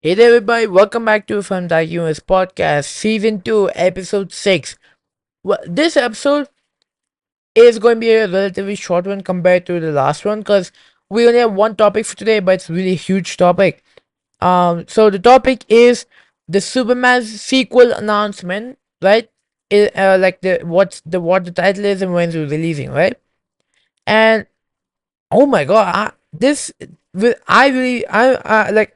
Hey there, everybody. Welcome back to From the US Podcast, Season 2, Episode 6. Well, this episode is going to be a relatively short one compared to the last one because we only have one topic for today, but it's really a huge topic. So the topic is the Superman sequel announcement, right? Like what the title is and when it's releasing, right? And oh my god, I really I like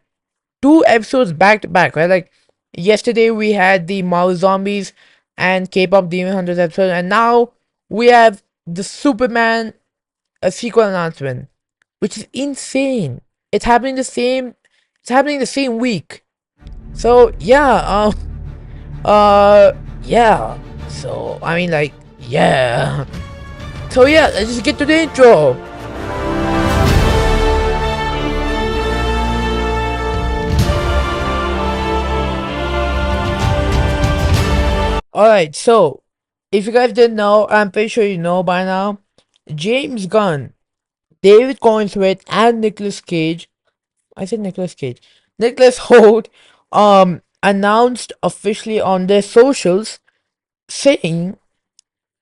two episodes back to back, right? Like yesterday we had the Marvel Zombies and K-pop Demon Hunters episode, and now we have the Superman a sequel announcement, which is insane. It's happening the same. It's happening the same week. So yeah, yeah. So I mean, like, yeah. So yeah, let's just get to the intro. Alright, so if you guys didn't know, I'm pretty sure you know by now. James Gunn, David Cornswith, and Nicolas Cage. I said Nicolas Cage. Nicholas Holt announced officially on their socials saying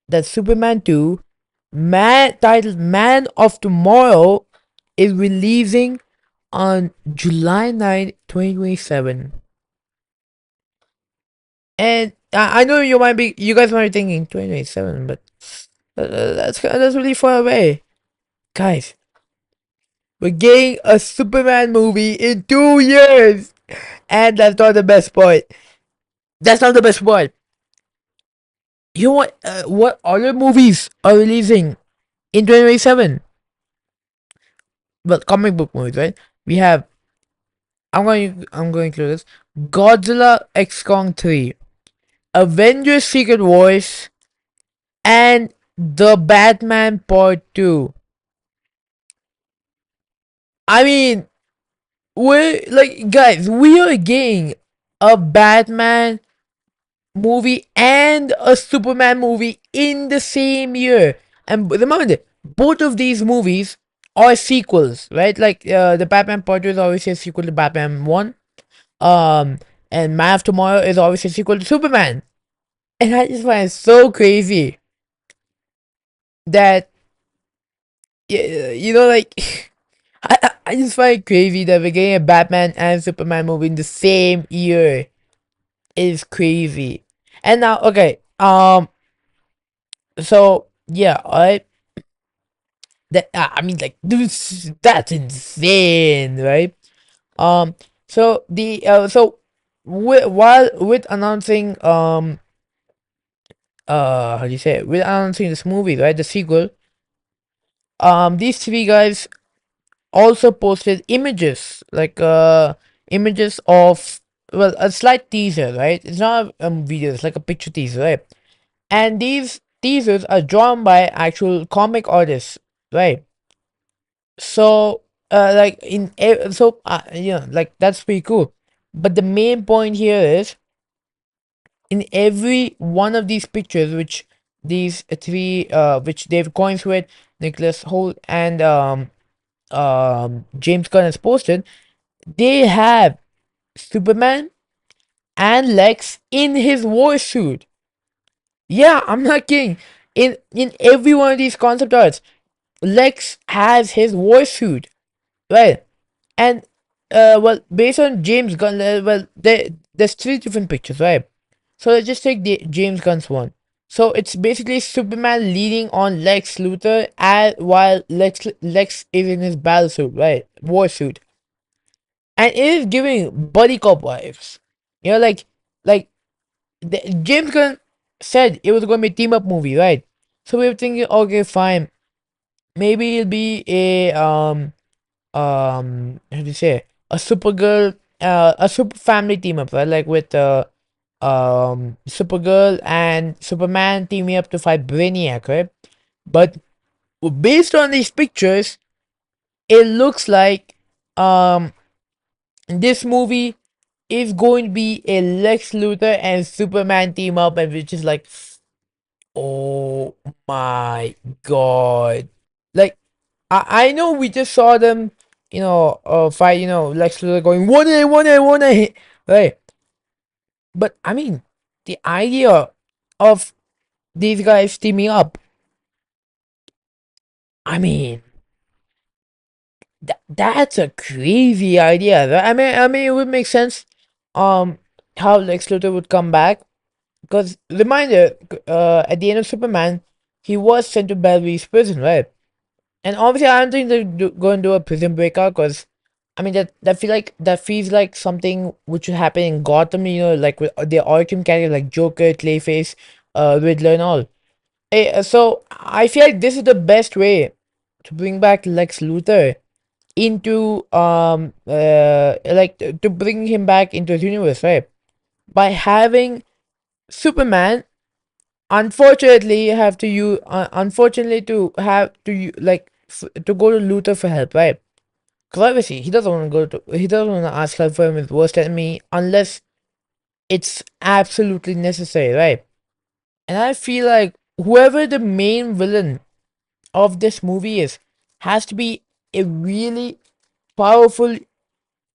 that Superman 2, titled Man of Tomorrow, is releasing on July 9th, 2027. And I know you guys might be thinking 2027, but that's really far away. Guys, we're getting a Superman movie in 2 years! And that's not the best part. That's not the best part. You know what other movies are releasing in 2027? Well, comic book movies, right? We have, I'm going to include this. Godzilla X Kong 3, Avengers Secret Wars, and The Batman Part 2. I mean, we're like, guys, we are getting a Batman movie and a Superman movie in the same year. And remember, both of these movies are sequels, right? Like the Batman Part 2 is obviously a sequel to Batman 1. Um, and Man of Tomorrow is obviously a sequel to Superman. And I just find it so crazy that, like, I just find it crazy that we're getting a Batman and Superman movie in the same year. It is crazy. And now, okay, so yeah, alright. That I mean, like, that's insane, right? Um, while with announcing how do you say it? With announcing this movie, right, the sequel, these three guys also posted images, like images of, well, a slight teaser, right? It's not a video, it's like a picture teaser, right? And these teasers are drawn by actual comic artists, right? So, like, that's pretty cool. But the main point here is, in every one of these pictures, which these three, which Dave Coins with, Nicholas Holt, and James Gunn has posted, they have Superman and Lex in his war suit. Yeah, I'm not kidding. In every one of these concept arts, Lex has his war suit, right? And well, based on James Gunn, there's three different pictures, right? So let's just take the James Gunn's one. So it's basically Superman leaning on Lex Luthor, while Lex is in his battle suit, right? War suit, and it is giving buddy cop vibes. You know, like James Gunn said it was going to be a team up movie, right? So we were thinking, okay, fine, maybe it'll be a how do you say, a Supergirl, a super family team up, right? Like with Supergirl and Superman teaming up to fight Brainiac, right? But based on these pictures, it looks like um this movie is going to be a Lex Luthor and Superman team up, and which is like, oh my god. Like, I know we just saw them fight, Lex Luthor going 1A, 1A, 1A, right? But I mean, the idea of these guys teaming up, I mean, that's a crazy idea. Right? I mean, it would make sense, um, how Lex Luthor would come back. Because reminder, at the end of Superman, he was sent to Bellevue's prison, right? And obviously, I don't think they're going to do a prison breakout. Because I mean that feels like something which would happen in Gotham. Like with the Arkham characters like Joker, Clayface, Riddler, and all. So I feel like this is the best way to bring back Lex Luthor into to bring him back into the universe, right? By having Superman unfortunately have to you unfortunately to have to you like to go to Luthor for help, right? Because obviously he doesn't want to ask help from his worst enemy unless it's absolutely necessary, right? And I feel like whoever the main villain of this movie is has to be a really powerful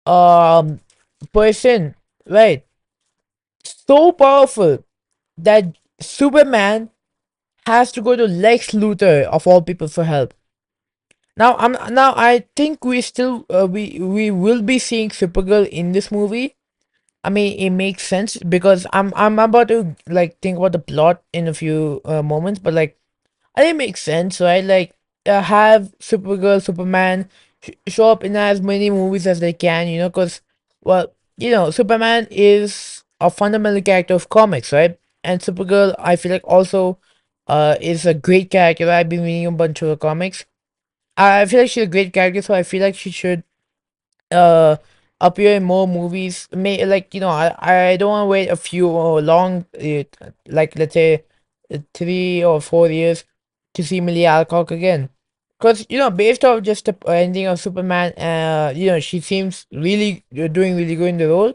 um person, right? So powerful that Superman has to go to Lex Luthor of all people for help. Now I think we will be seeing Supergirl in this movie. I mean, it makes sense because I'm about to like think about the plot in a few moments, but like I think it makes sense, right? Like have Supergirl, Superman show up in as many movies as they can, because well, Superman is a fundamental character of comics, right? And Supergirl, I feel like also is a great character. I've been reading a bunch of her comics. I feel like she's a great character, so I feel like she should uh appear in more movies. May like I don't want to wait a few long like let's say 3 or 4 years to see Millie Alcock again. Because based off just the ending of Superman, she seems really doing really good in the role,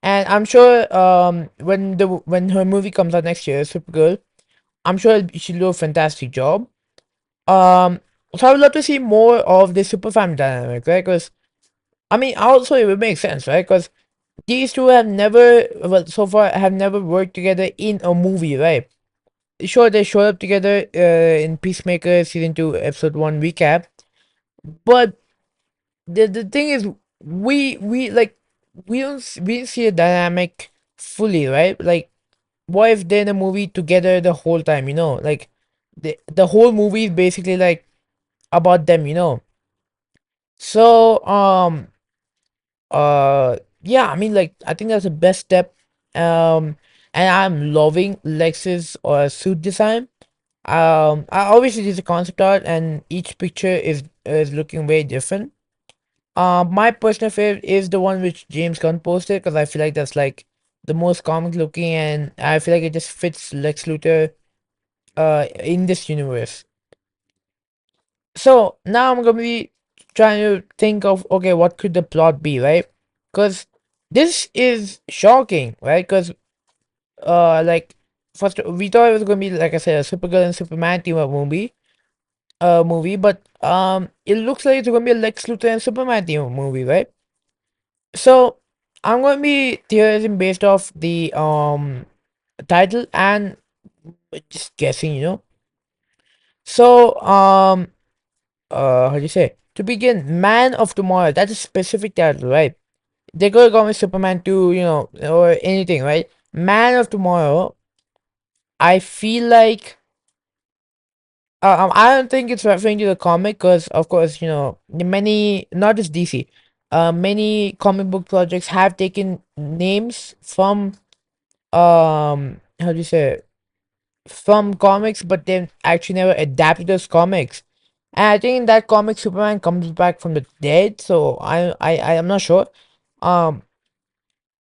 and I'm sure when her movie comes out next year, Supergirl, I'm sure she'll do a fantastic job. Um, so I would love to see more of the super family dynamic, right? Because I mean, also it would make sense, right? Because these two have never, well, so far have never worked together in a movie, right? Sure, they showed up together in Peacemaker season 2, episode 1 recap, but the thing is, we didn't see a dynamic fully, right? Like, what if they're in a movie together the whole time? Like the whole movie is basically like about them. So yeah, I mean, like, I think that's the best step. And I'm loving Lex's suit design. I obviously this is a concept art, and each picture is looking very different. My personal favorite is the one which James Gunn posted because I feel like that's like the most comic looking, and I feel like it just fits Lex Luthor in this universe. So now I'm gonna be trying to think of, okay, what could the plot be, right? Because this is shocking, right? Because like first we thought it was gonna be, like I said, a Supergirl and Superman team up movie, but it looks like it's gonna be a Lex Luthor and Superman team up movie, right? So I'm gonna be theorizing based off the title and just guessing. So how do you say? To begin, Man of Tomorrow. That's a specific title, right? They could have gone with Superman 2, or anything, right? Man of Tomorrow. I feel like I don't think it's referring to the comic because, of course, many, not just DC, many comic book projects have taken names from how do you say, from comics, but they've actually never adapted those comics. And I think in that comic, Superman comes back from the dead. So I am not sure. Um,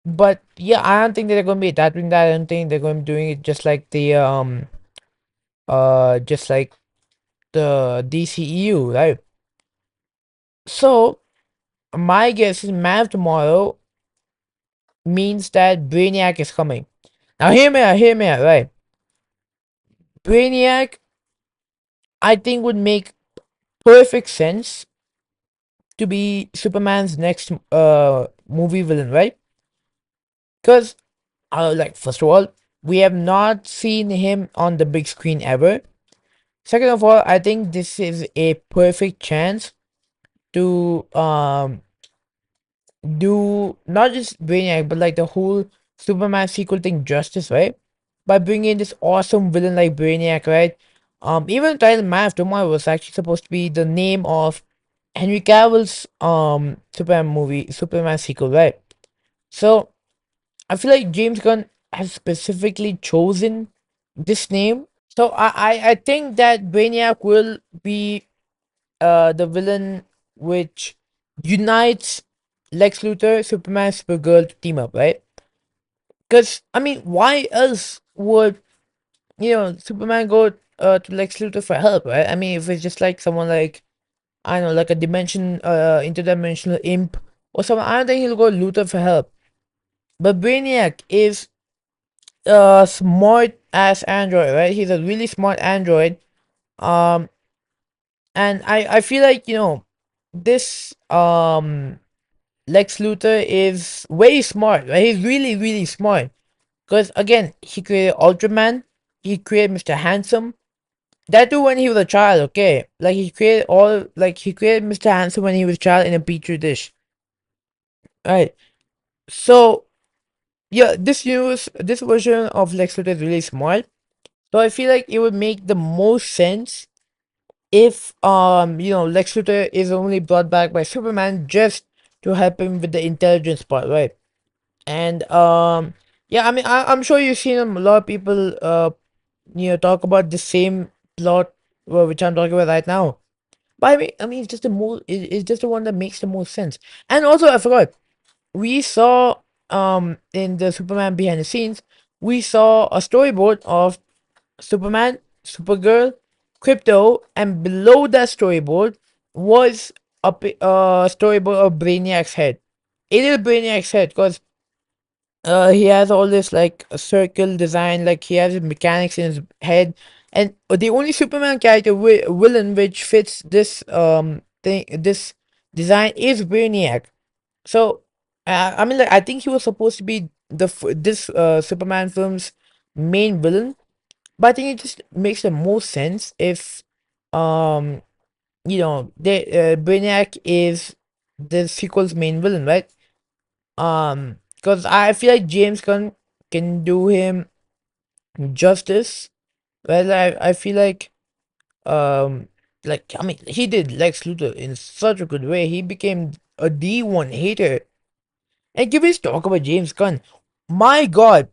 but yeah, I don't think they're going to be adapting that. I don't think they're going to be doing it just like the DCEU, right? So my guess is Man of Tomorrow means that Brainiac is coming. Now hear me out, right? Brainiac, I think would make perfect sense to be Superman's next movie villain, right? Because like first of all, we have not seen him on the big screen ever. Second of all, I think this is a perfect chance to do not just Brainiac but like the whole Superman sequel thing justice, right? By bringing in this awesome villain like Brainiac, right? Even the title Man of Tomorrow was actually supposed to be the name of Henry Cavill's Superman movie, Superman sequel, right? So I feel like James Gunn has specifically chosen this name. So I think that Brainiac will be the villain which unites Lex Luthor, Superman, Supergirl to team up, right? Because I mean, why else would Superman go to Lex Luthor for help, right? I mean, if it's just like someone like I don't know, like a interdimensional imp or someone, I don't think he'll go Luthor for help. But Brainiac is smart as android, right? He's a really smart android. Um, and I feel like this Lex Luthor is very smart, right? He's really, really smart. Because again, he created Ultraman, he created Mr. Handsome. That too when he was a child, okay? Like he created Mr. Handsome when he was a child in a petri dish. Right. So yeah, this version of Lex Luthor is really smart. So I feel like it would make the most sense if Lex Luthor is only brought back by Superman just to help him with the intelligence part, right? And yeah, I mean, I'm sure you've seen a lot of people talk about the same plot which I'm talking about right now. But I mean, it's just the one that makes the most sense. And also, I forgot, we saw in the Superman behind the scenes, we saw a storyboard of Superman, Supergirl, Crypto, and below that storyboard was a storyboard of Brainiac's head. It is Brainiac's head because he has all this like a circle design, like he has his mechanics in his head, and the only Superman character villain which fits this design is Brainiac. So I mean, like I think he was supposed to be this Superman film's main villain, but I think it just makes the most sense if um Brainiac is the sequel's main villain, right? Because I feel like James Gunn can do him justice. Well, I feel like I mean he did Lex Luthor in such a good way. He became a D1 hater. And give us talk about James Gunn. My God,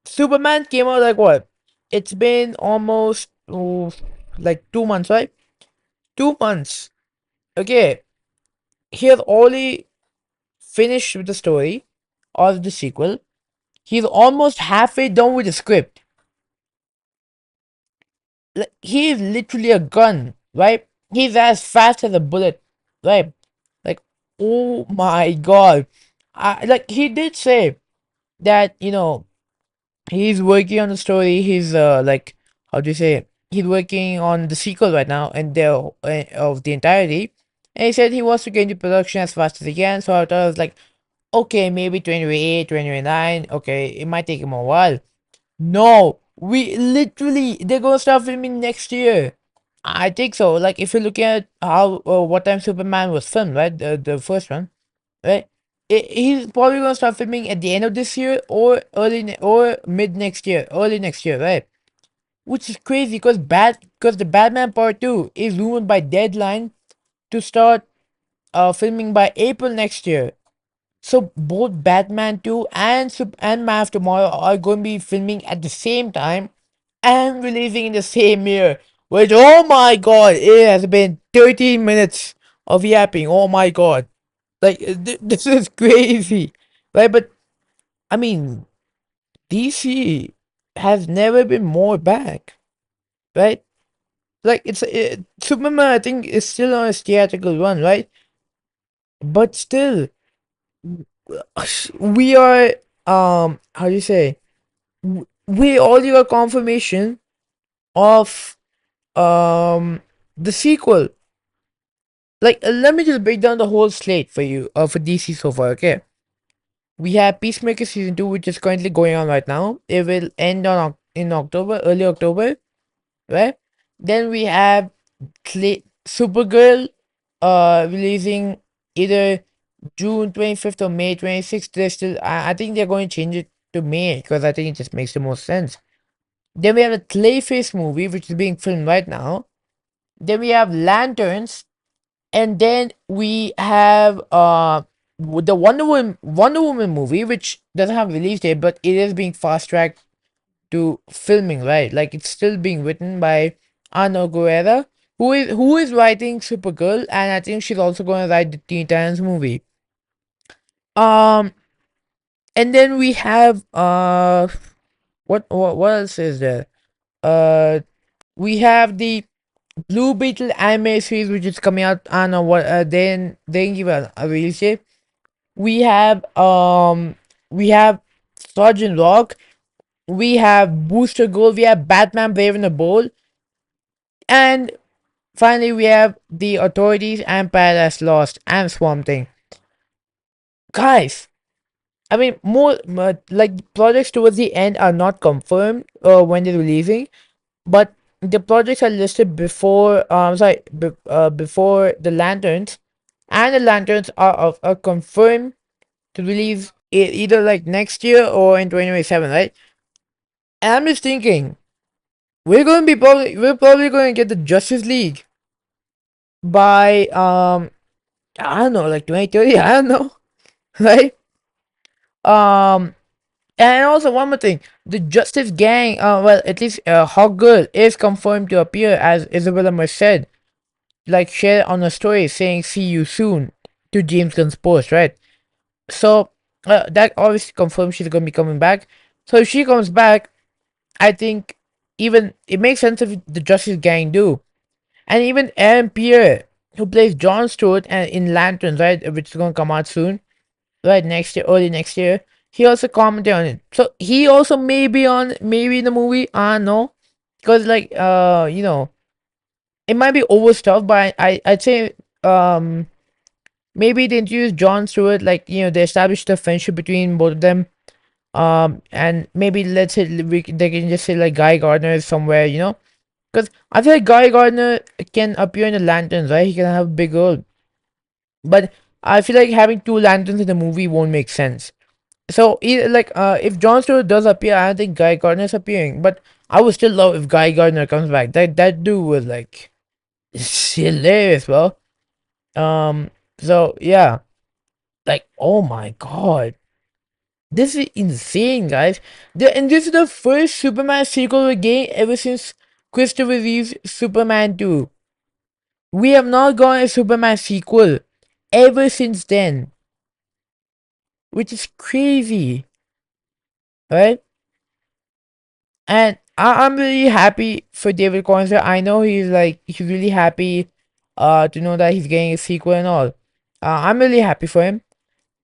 Superman came out like what? It's been almost like 2 months, right? 2 months. Okay, he has already finished with the story of the sequel. He's almost halfway done with the script. Like, he is literally a gun, right? He's as fast as a bullet, right? Like, oh my God. Like, he did say that, he's working on the story. He's, like, how do you say it? He's working on the sequel right now and of the entirety. And he said he wants to get into production as fast as he can. So I thought I was like, okay, maybe 2028, 2029. Okay, it might take him a while. No, they're gonna start filming next year. I think so. Like if you're looking at how what time Superman was filmed, right? The first one, right? He's probably gonna start filming at the end of this year or or mid next year, early next year, right? Which is crazy because the Batman Part Two is rumored by deadline to start filming by April next year. So both Batman 2 and Man of Tomorrow are going to be filming at the same time and releasing in the same year. Which, oh my God, it has been 13 minutes of yapping. Oh my God. Like, this is crazy. Right? But, I mean, DC has never been more back. Right? Like, Superman, I think, is still on a theatrical run, right? But still, we are, how do you say? We all got confirmation of, the sequel. Like, let me just break down the whole slate for you, for DC so far. Okay, we have Peacemaker season 2, which is currently going on right now. It will end in October, early October, right? Then we have Supergirl, releasing either June 25th or May 26th. They're still, I think they're going to change it to May because I think it just makes the most sense. Then we have a Clayface movie, which is being filmed right now. Then we have Lanterns, and then we have the Wonder Woman movie, which doesn't have a release date, but it is being fast tracked to filming, right? Like it's still being written by Ana Guerra, who is writing Supergirl, and I think she's also going to write the Teen Titans movie. Um, and then we have what else is there? Uh, we have the Blue Beetle anime series, which is coming out. I don't know what. They didn't give a release date. We have we have Sergeant Rock. We have Booster Gold. We have Batman Brave and the Bold, and finally we have the Authorities and Paradise Lost and Swamp Thing. Guys, I mean, more like projects towards the end are not confirmed when they're releasing, but the projects are listed before. Before the Lanterns, and the Lanterns are confirmed to release either like next year or in 2027, right? And I'm just thinking we're probably going to get the Justice League by I don't know, like 2030. I don't know, right? Um, and also one more thing, the Justice Gang, well, at least Hawkgirl is confirmed to appear as Isabella Merced, like shared on a story saying "See you soon" to James Gunn's post, right? So that obviously confirms she's gonna be coming back. So if she comes back, I think even it makes sense if the Justice Gang do, and even Aaron Pierre, who plays John Stewart and in Lanterns, right, which is gonna come out soon, right, next year, early next year. He also commented on it, so he also may be on, maybe in the movie. I don't know, because like it might be overstuffed, but I'd say maybe they introduce John Stewart, like they established a friendship between both of them. And maybe let's say they can just say like Guy Gardner is somewhere, because I feel like Guy Gardner can appear in the Lanterns, right? He can have a big role, but I feel like having two Lanterns in the movie won't make sense. So either like if Jon Stewart does appear, I don't think Guy Gardner is appearing, but I would still love if Guy Gardner comes back. That dude was like hilarious, bro. So yeah, like oh my god, this is insane, guys. And this is the first Superman sequel we're getting ever since Christopher Reeve's Superman 2. We have not gotten a Superman sequel ever since then, which is crazy, right? And I'm really happy for David Cornswell. I know he's really happy to know that he's getting a sequel and all. I'm really happy for him.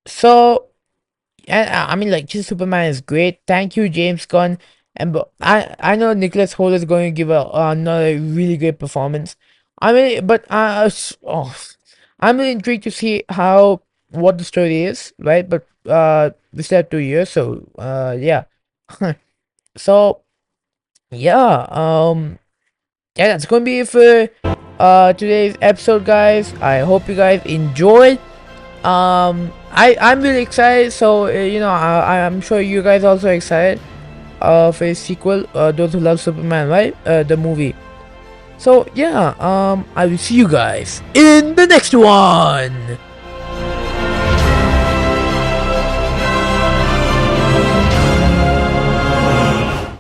So and I mean like just Superman is great. Thank you, James Gunn. And but I know Nicholas Hoult is going to give another really great performance. I mean, but I'm really intrigued to see how what the story is, right? But we still have 2 years, so yeah. So yeah, yeah, that's gonna be it for today's episode, guys. I hope you guys enjoyed. I'm really excited, so I'm sure you guys also excited for a sequel, those who love Superman, right, the movie. So yeah, I will see you guys in the next one.